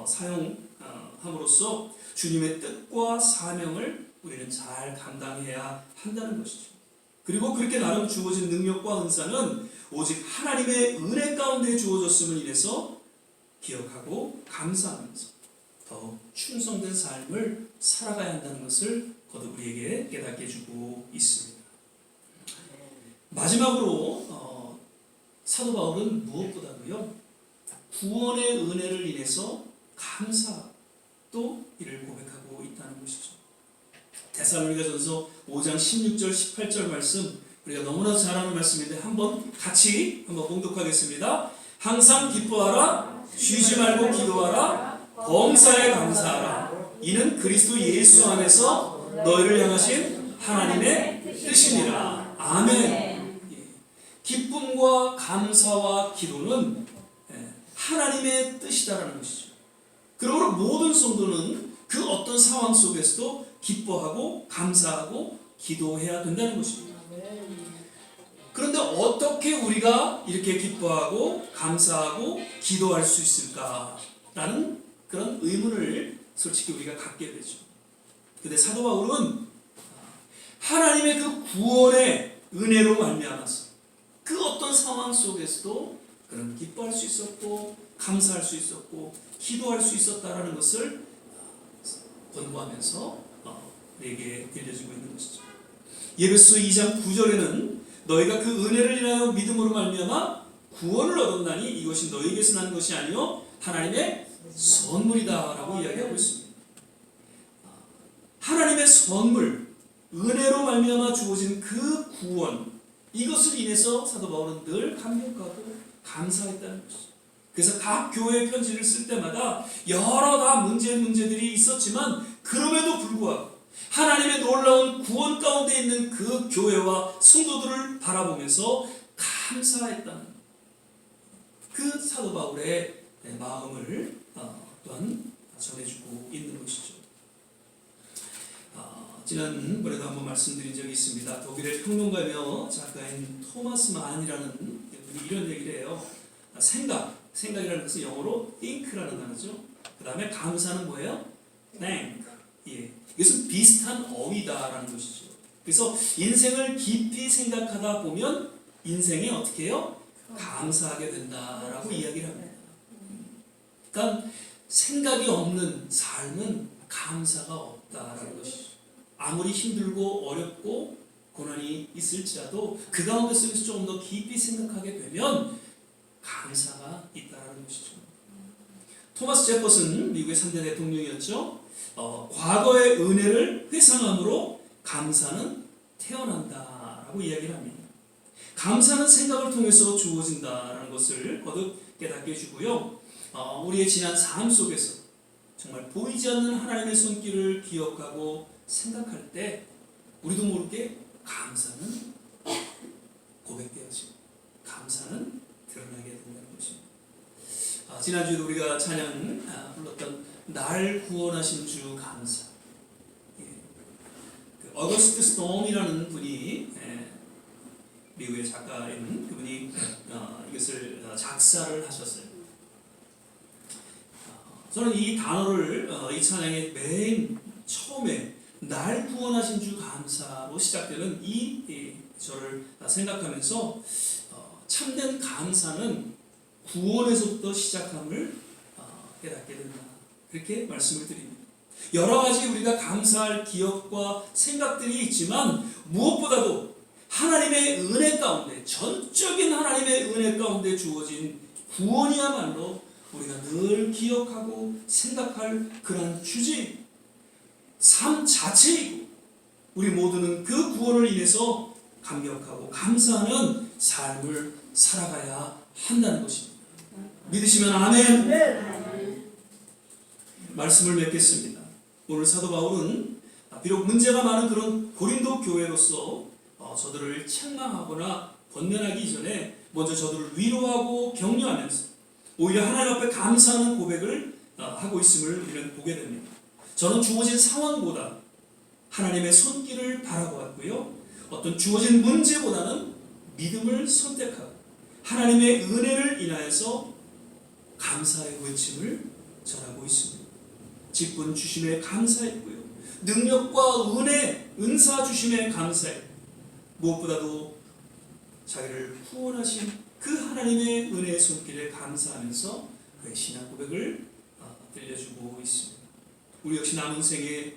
사용함으로써 주님의 뜻과 사명을 우리는 잘 감당해야 한다는 것이죠. 그리고 그렇게 나름 주어진 능력과 은사는 오직 하나님의 은혜 가운데 주어졌음을 인해서 기억하고 감사하면서 더욱 충성된 삶을 살아가야 한다는 것을 거듭 우리에게 깨닫게 해주고 있습니다. 마지막으로 사도 바울은 무엇보다도요 구원의 은혜를 인해서 감사 또 이를 고백하고 있다는 것이죠. 데살로니가전서 5장 16절 18절 말씀 우리가 너무나 잘 아는 말씀인데 같이 한번 봉독하겠습니다. 항상 기뻐하라, 쉬지 말고 기도하라, 범사에 감사하라. 이는 그리스도 예수 안에서 너희를 향하신 하나님의 뜻이니라. 아멘. 기쁨과 감사와 기도는 하나님의 뜻이다라는 것이죠. 그러므로 모든 성도는 그 어떤 상황 속에서도 기뻐하고 감사하고 기도해야 된다는 것입니다. 그런데 어떻게 우리가 이렇게 기뻐하고 감사하고 기도할 수 있을까라는 그런 의문을 솔직히 우리가 갖게 되죠. 근데 사도 바울은 하나님의 그 구원의 은혜로 말미암아서 그 어떤 상황 속에서도 그런 기뻐할 수 있었고 감사할 수 있었고 기도할 수 있었다라는 것을 권고하면서 우리에게 들려주고 있는 것이죠. 예배소 2장 9절에는 너희가 그 은혜를 인하여 믿음으로 말미암아 구원을 얻었나니 이것이 너희에게서 난 것이 아니요 하나님의 선물이다라고 이야기하고 있습니다. 하나님의 선물, 은혜로 말미암아 주어진 그 구원, 이것을 인해서 사도 바울은 늘 감격하고 감사했다는 것이죠. 그래서 각 교회 편지를 쓸 때마다 여러 다 문제들이 있었지만 그럼에도 불구하고 하나님의 놀라운 구원 가운데 있는 그 교회와 성도들을 바라보면서 감사했다는 그 사도 바울의 마음을 또한 전해주고 있는 것이죠. 지난번에도 한번 말씀드린 적이 있습니다. 독일의 평론가며 작가인 토마스 만이라는 분이 이런 얘기를 해요. 생각이라는 것은 영어로 think라는 단어죠. 그 다음에 감사는 뭐예요? thank. 이것은 비슷한 어휘다라는 것이죠. 그래서 인생을 깊이 생각하다 보면 인생이 어떻게 해요? 감사하게 된다라고 이야기를 합니다. 그러니까 생각이 없는 삶은 감사가 없다라는 것이죠. 아무리 힘들고 어렵고 고난이 있을지라도 그 가운데 속에서 조금 더 깊이 생각하게 되면 감사가 있다는 것이죠. 토마스 제퍼슨 미국의 3대 대통령이었죠. 과거의 은혜를 회상함으로 감사는 태어난다라고 이야기를 합니다. 감사는 생각을 통해서 주어진다라는 것을 거듭 깨닫게 해주고요. 우리의 지난 삶 속에서 정말 보이지 않는 하나님의 손길을 기억하고 생각할 때 우리도 모르게 감사는 고백되어지고 감사는 드러나게 된다는 것입니다. 지난주에도 우리가 찬양 불렀던 날 구원하신 주 감사. 어거스트 스톰이라는 분이 미국의 작가인 그분이 이것을 작사를 하셨어요. 저는 이 단어를 이 찬양의 맨 처음에 날 구원하신 주 감사로 시작되는 이 절을 생각하면서 참된 감사는 구원에서부터 시작함을 깨닫게 된다. 그렇게 말씀을 드립니다. 여러 가지 우리가 감사할 기억과 생각들이 있지만 무엇보다도 하나님의 은혜 가운데, 전적인 하나님의 은혜 가운데 주어진 구원이야말로 우리가 늘 기억하고 생각할 그런 주제, 삶 자체이고 우리 모두는 그 구원을 인해서 감격하고 감사하는 삶을 살아가야 한다는 것입니다. 믿으시면 아멘. 말씀을 맺겠습니다. 오늘 사도 바울은 비록 문제가 많은 그런 고린도 교회로서 저들을 책망하거나 권면하기 이전에 먼저 저들을 위로하고 격려하면서 오히려 하나님 앞에 감사하는 고백을 하고 있음을 우리는 보게 됩니다. 저는 주어진 상황보다 하나님의 손길을 바라보았고요. 어떤 주어진 문제보다는 믿음을 선택하고 하나님의 은혜를 인하여서 감사의 외침을 전하고 있습니다. 직분 주심에 감사했고요. 능력과 은혜, 은사 주심에 감사했고 무엇보다도 자기를 후원하신 그 하나님의 은혜의 손길에 감사하면서 그의 신앙 고백을 들려주고 있습니다. 우리 역시 남은 생에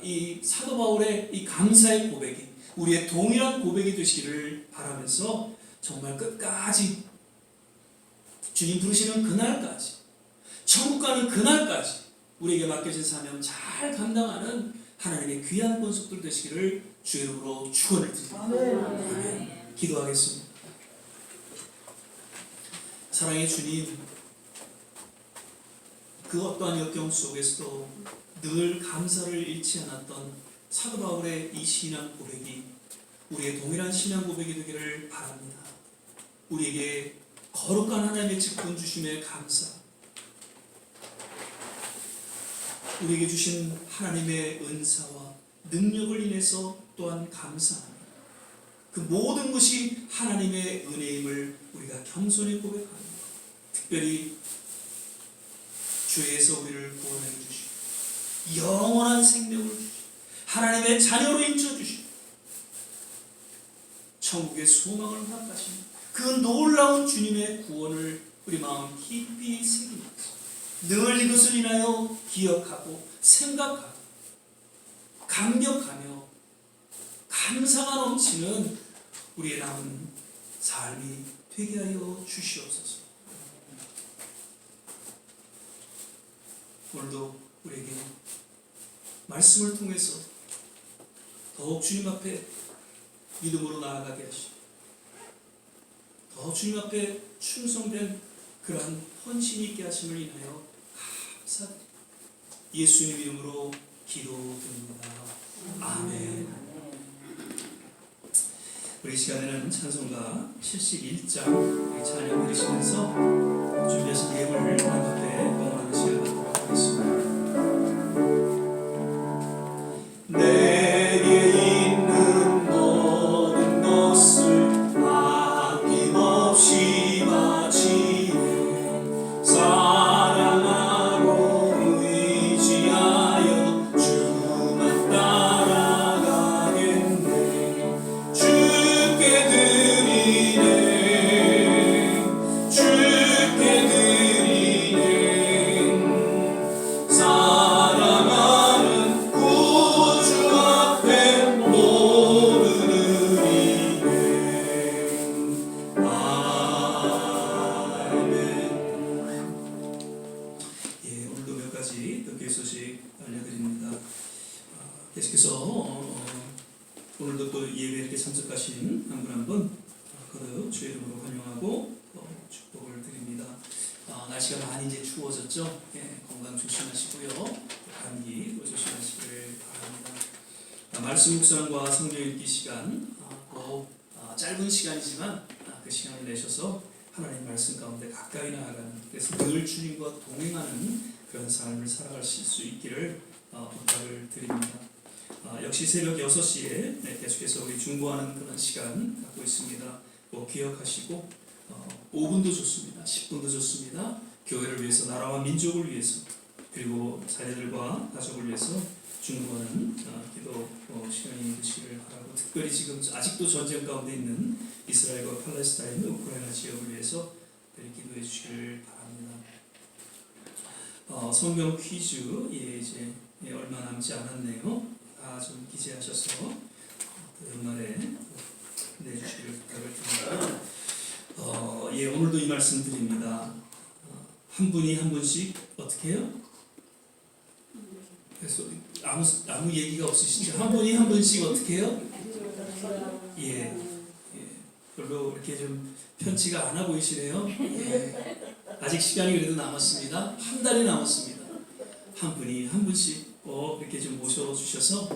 이 사도 바울의 이 감사의 고백이 우리의 동일한 고백이 되시기를 바라면서 정말 끝까지 주님 부르시는 그날까지 천국 가는 그날까지 우리에게 맡겨진 사명 잘 감당하는 하나님의 귀한 권속들 되시기를 주의 이름으로 축원을 드립니다. 아멘. 기도하겠습니다. 사랑의 주님, 그 어떠한 역경 속에서도 늘 감사를 잃지 않았던 사도 바울의 이 신앙 고백이 우리의 동일한 신앙 고백이 되기를 바랍니다. 우리에게 거룩한 하나님의 직분 주심에 감사, 우리에게 주신 하나님의 은사와 능력을 인해서 또한 감사합니다. 그 모든 것이 하나님의 은혜임을 우리가 겸손히 고백합니다. 특별히 죄에서 우리를 구원해 주시고 영원한 생명을 주시고 하나님의 자녀로 인쳐주시고 천국의 소망을 허락하시는 그 놀라운 주님의 구원을 우리 마음 깊이 새기면서 늘 이것을 인하여 기억하고 생각하고 감격하며 감사가 넘치는 우리의 남은 삶이 되게 하여 주시옵소서. 오늘도 우리에게 말씀을 통해서 더욱 주님 앞에 믿음으로 나아가게 하시고 더 주님 앞에 충성된 그러한 헌신이 있게 하심을 인하여 감사드립니다. 예수님 이름으로 기도드립니다. 아멘. 우리 시간에는 찬송가 71장 우리 찬양 드리시면서 준비하신 예물을 하나님 앞에 공헌하는 시간 갖도록 하겠습니다. 내게 있는 모든 것을 아낌없이 바치네 사랑하고 의지하여 주만 따라가겠네 주께 드리네 주께 드리네 가지 또 교회 소식 알려드립니다. 계속해서 오늘도 또 예배 이렇게 참석하신 한 분 한 분 거듭 주의 이름으로 환영하고 축복을 드립니다. 날씨가 많이 이제 추워졌죠. 건강 조심하시고요. 감기 또 조심하시길 바랍니다. 말씀 묵상과 성경 읽기 시간 짧은 시간이지만 그 시간을 내셔서 하나님 말씀 가운데 가까이 나아가는, 그래서 늘 주님과 동행하는 그런 삶을 살아가실 수 있기를 부탁을 드립니다. 역시 새벽 6시에 계속해서 우리 중보하는 그런 시간 갖고 있습니다. 기억하시고 5분도 좋습니다. 10분도 좋습니다. 교회를 위해서, 나라와 민족을 위해서, 그리고 자녀들과 가족을 위해서 중보하는 기도 시간이 되시기를 바라고, 특별히 지금 아직도 전쟁 가운데 있는 이스라엘과 팔레스타인, 우크라이나 지역을 위해서 기도해 주시기를 바랍니다. 성경 퀴즈 이제 얼마 남지 않았네요. 다 좀 기재하셔서 연말에 내주시기를 부탁을 드립니다. 오늘도 이 말씀 드립니다. 한 분이 한 분씩 어떻게 해요? 그래서 아무 얘기가 없으시죠? 한 분이 한 분씩 어떻게 해요? 별로 이렇게 좀 편치가 않아 보이시네요. 아직 시간이 그래도 남았습니다. 한 달이 남았습니다. 한 분이 한 분씩 이렇게 좀 모셔주셔서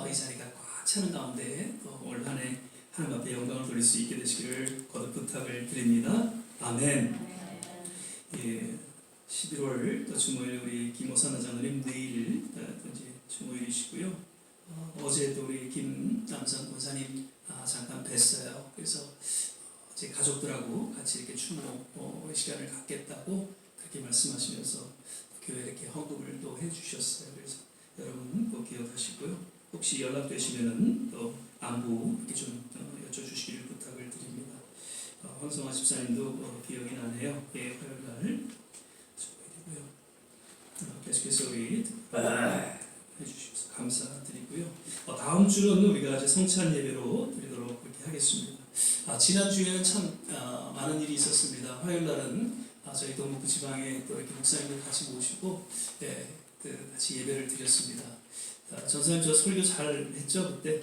이 자리가 꽉 차는 가운데 올 한 해 하나님 앞에 영광을 돌릴 수 있게 되시기를 거듭 부탁을 드립니다. 아멘. 11월 또 주모일 우리 김호산 장로님 내일 이제 주모일이시고요. 어제 또 우리 김남선 원사님 잠깐 뵀어요. 그래서 제 가족들하고 같이 이렇게 추모 시간을 갖겠다고 그렇게 말씀하시면서 교회 이렇게 헌금을 또 해주셨어요. 그래서 여러분 꼭 기억하시고요. 혹시 연락되시면은 또 안부 이렇게 좀 여쭤주시기를 부탁을 드립니다. 황성화 집사님도 기억이 나네요. 화요일날 축복드리고요. 계속해서 우리 해주셔서 감사드리고요. 다음 주는 우리가 이제 성찬 예배로 드리도록 그렇게 하겠습니다. 지난 주에는 참 많은 일이 있었습니다. 화요일 날은 저희 동북부 지방에 또 이렇게 목사님들 같이 모시고 같이 예배를 드렸습니다. 전사님 저 설교 잘 했죠 그때?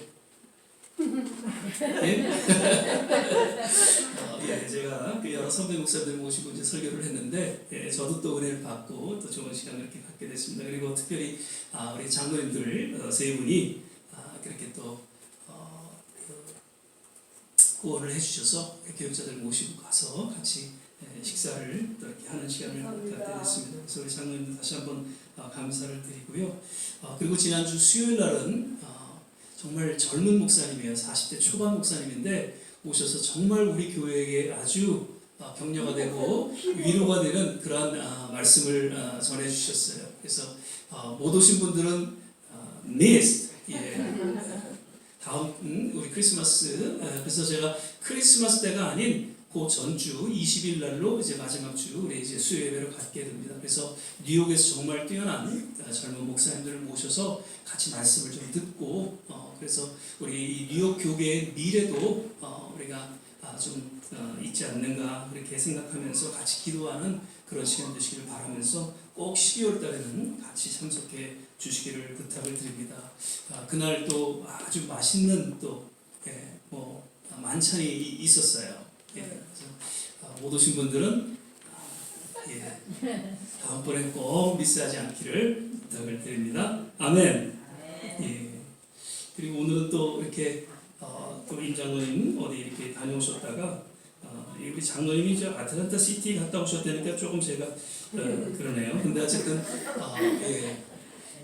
제가 여러 선배 목사들 모시고 이제 설교를 했는데 저도 또 은혜를 받고 또 좋은 시간을 이렇게 갖게 됐습니다. 그리고 특별히 우리 장로님들 세 분이 그렇게 또 후원을 해주셔서 교육자들 모시고 가서 같이 식사를 또 이렇게 하는 시간을 갖게 됐습니다. 그래서 우리 장로님들 다시 한번 감사를 드리고요. 그리고 지난주 수요일 날은 정말 젊은 목사님이에요. 40대 초반 목사님인데 오셔서 정말 우리 교회에게 아주 격려가 되고 위로가 되는 그러한 말씀을 전해주셨어요. 그래서 못 오신 분들은 missed. 다음 우리 크리스마스, 그래서 제가 크리스마스 때가 아닌 그 전주 20일 날로 이제 마지막 주 우리 이제 수요 예배를 갖게 됩니다. 그래서 뉴욕에서 정말 뛰어난 젊은 목사님들을 모셔서 같이 말씀을 좀 듣고 그래서 우리 이 뉴욕 교계의 미래도 우리가 좀 있지 않는가 그렇게 생각하면서 같이 기도하는 그런 시간 되시기를 바라면서 꼭 12월 달에는 같이 참석해 주시기를 부탁을 드립니다. 그날 또 아주 맛있는 또 만찬이 있었어요. 못 오신 분들은 다음번에 꼭 미스하지 않기를 부탁을 드립니다. 아멘. 그리고 오늘은 또 이렇게 또 임 장로님 어디 이렇게 다녀오셨다가 우리 장로님이 저 아틀란타 시티 갔다 오셨다니까 조금 제가 그러네요. 근데 어쨌든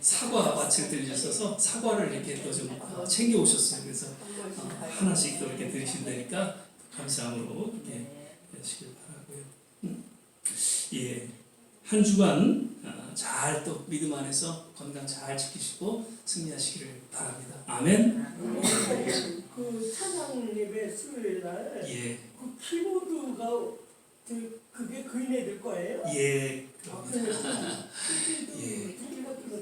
사과 밭을 들리셔서 사과를 이렇게 또 좀 챙겨 오셨어요. 그래서 하나씩 또 이렇게 드리신다니까 감사함으로 이렇게 하시길 바라고요. 한 주간 잘 또 믿음 안에서 건강 잘 지키시고 승리하시기를 바랍니다. 아멘. 그 찬양 예배 수요일 날 그 키보드가 그게 그인애들 거예요?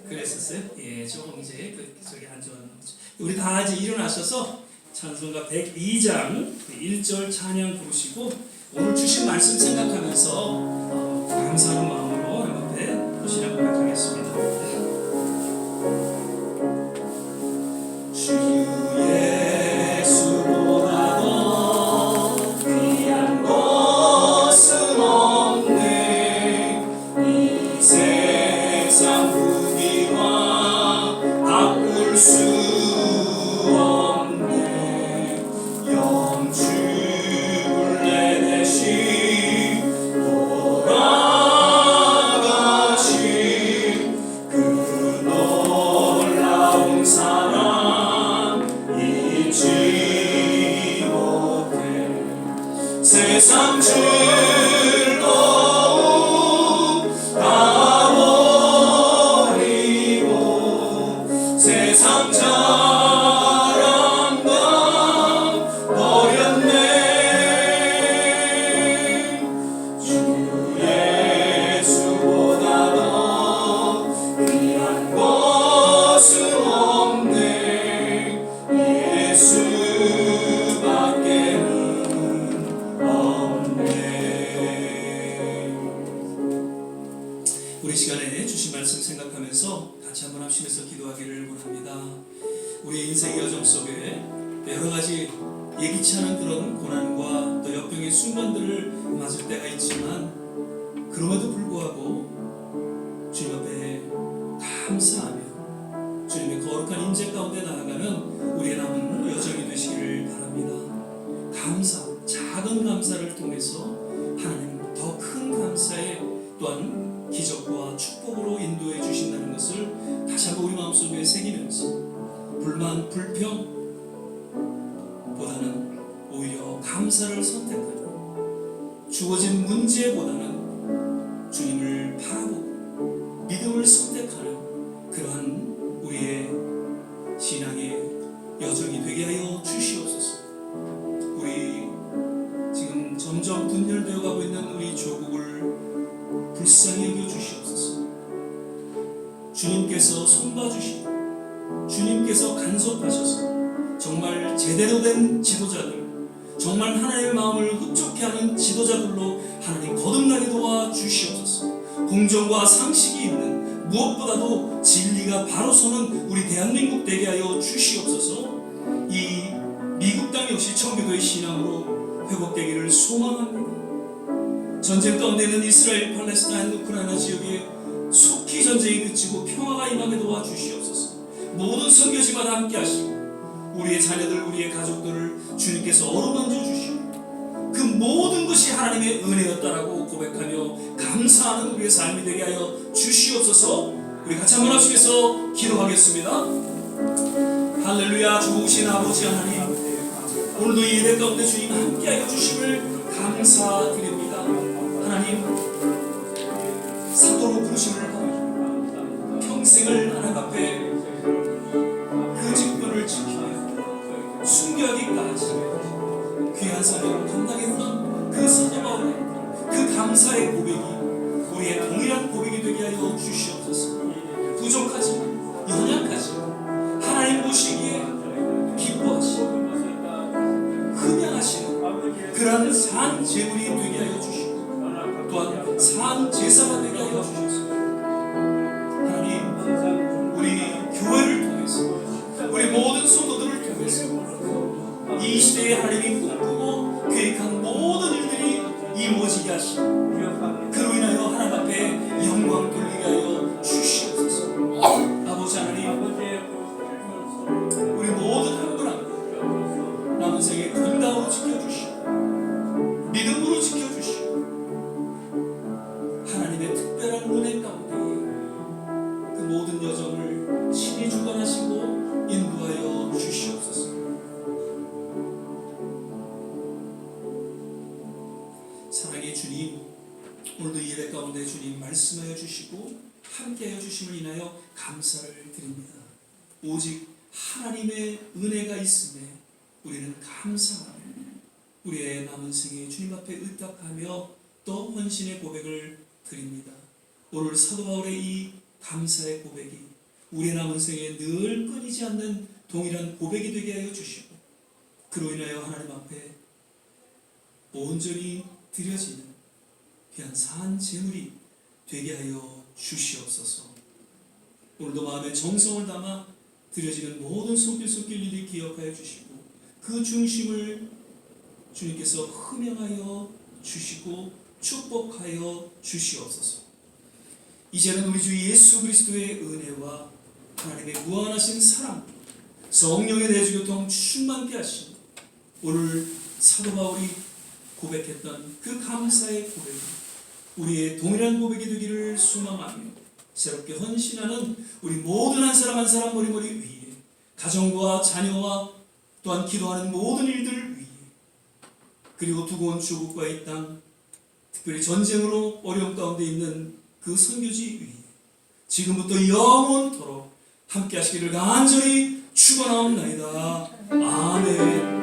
그랬었어요? 조금 이제 저기 안 좋아하는 거죠. 우리 다 이제 일어나셔서 찬송가 102장 1절 찬양 부르시고 오늘 주신 말씀 생각하면서 감사하는 마음으로 하나님 앞에 도시락 고백하겠습니다. 세상 후기와 바꿀 수 없네. 영주를 내 대신 돌아가신 그 놀라운 사랑 잊지 못해. 세상 즐거움 다 버리고 세상 자랑과 버렸네. 주 예수보다 더 귀한 것은 없네. 예수밖에는 없네. 우리 시간에 주신 말씀 생각하면서 같이 한번 합심해서 기도하기를 원합니다. 우리의 인생의 여정 속에 여러 가지 예기치 않은 그런 고난과 또 역경의 순간들을 맞을 때가 있지만 그럼에도 불구하고 주님 앞에 감사하며 주님의 거룩한 임재 가운데 나아가는 우리의 남은 여정이 되시기를 바랍니다. 감사, 작은 감사를 통해서 하나님 더 큰 감사에 또한 기적과 축복으로 인도해 주신다는 것을 다시 한번 우리 마음속에 새기면서 불만, 불평보다는 오히려 감사를 선택하고 주어진 문제보다는 주님을 바라보고 믿음을 선택하는 그러한 우리의 신앙의 여정이 되게 하여 주시옵소서. 우리 지금 점점 분열되어 가고 있는 우리 조국을 불쌍히 여겨 주시옵소서. 주님께서 손봐주시고 주님께서 간섭하셔서 정말 제대로 된 지도자들, 정말 하나님의 마음을 흡족해 하는 지도자들로 하나님 거듭나게 도와 주시옵소서. 공정과 상식이 있는 무엇보다도 진리가 바로 서는 우리 대한민국 되게 하여 주시옵소서. 이 미국 땅 역시 청교도의 신앙으로 회복되기를 소망합니다. 전쟁 가운데 있는 이스라엘, 팔레스타인, 우크라이나 지역에 속히 전쟁이 그치고 평화가 임하게 도와 주시옵소서. 모든 선교지마다 함께 하시고 우리의 자녀들, 우리의 가족들을 주님께서 어루만져 주시고 그 모든 것이 하나님의 은혜였다라고 고백하며 감사하는 우리의 삶이 되게 하여 주시옵소서. 우리 같이 한번 합심해서 기도하겠습니다. 할렐루야. 좋으신 아버지 하나님, 오늘도 이 예배 가운데 주님 함께하여 주심을 감사드립니다. 하나님, 사도로 부르심을 받고 평생을 하나님 앞에 그 직분을 지키며 순교하기까지 귀한 사명을 감당했던 그 사도 바울의 그 감사의 고백이 우리의 동일한 고백이 되게 하여 주시옵소서. 부족하지만 연약하지만 하나님 보시기에 기뻐하시고 흠양하시는 그러한 산 제물이 되게 하여 주시고 또한 산 제사가 되게 하여 주셔서 하나님, 우리 교회를 통해서 우리 모든 성도들을 통해서 이 시대에 하나님이 꿈꾸고 계획한 모든 일들이 이루어지게 하시고 그로 인하여 하나님 앞에 영광 돌리게 하여 주시옵소서. 아버지 하나님, 우리 모든 한 분 한 분 남은 생에 건강으로 지켜주시고 믿음으로 지켜주시고 하나님의 특별한 은혜 가운데 그 모든 여정을 친히 주관하시고 인도하여 주시옵소서. 사랑의 주님, 오늘도 예배 가운데 주님 말씀하여 주시고 함께하여 주심을 인하여 감사를 드립니다. 오직 하나님의 은혜가 있음에 우리는 감사하며 우리의 남은 생에 주님 앞에 의탁하며 또 헌신의 고백을 드립니다. 오늘 사도 바울의 이 감사의 고백이 우리의 남은 생에 늘 끊이지 않는 동일한 고백이 되게 하여 주시고 그로 인하여 하나님 앞에 온전히 드려지는 귀한 산 제물이 되게 하여 주시옵소서. 오늘도 마음의 정성을 담아 드려지는 모든 손길 일이 기억하여 주시고 그 중심을 주님께서 흠양하여 주시고 축복하여 주시옵소서. 이제는 우리 주 예수 그리스도의 은혜와 하나님의 무한하신 사랑, 성령의 내주교통 충만케 하시니 오늘 사도 바울이 고백했던 그 감사의 고백이 우리의 동일한 고백이 되기를 소망하며 새롭게 헌신하는 우리 모든 한 사람 한 사람 머리머리 위에 가정과 자녀와 또한 기도하는 모든 일들 위에 그리고 두고 온 조국과 이 땅 특별히 전쟁으로 어려움 가운데 있는 그 선교지 위에 지금부터 영원토록 함께 하시기를 간절히 축원하옵나이다. 아멘.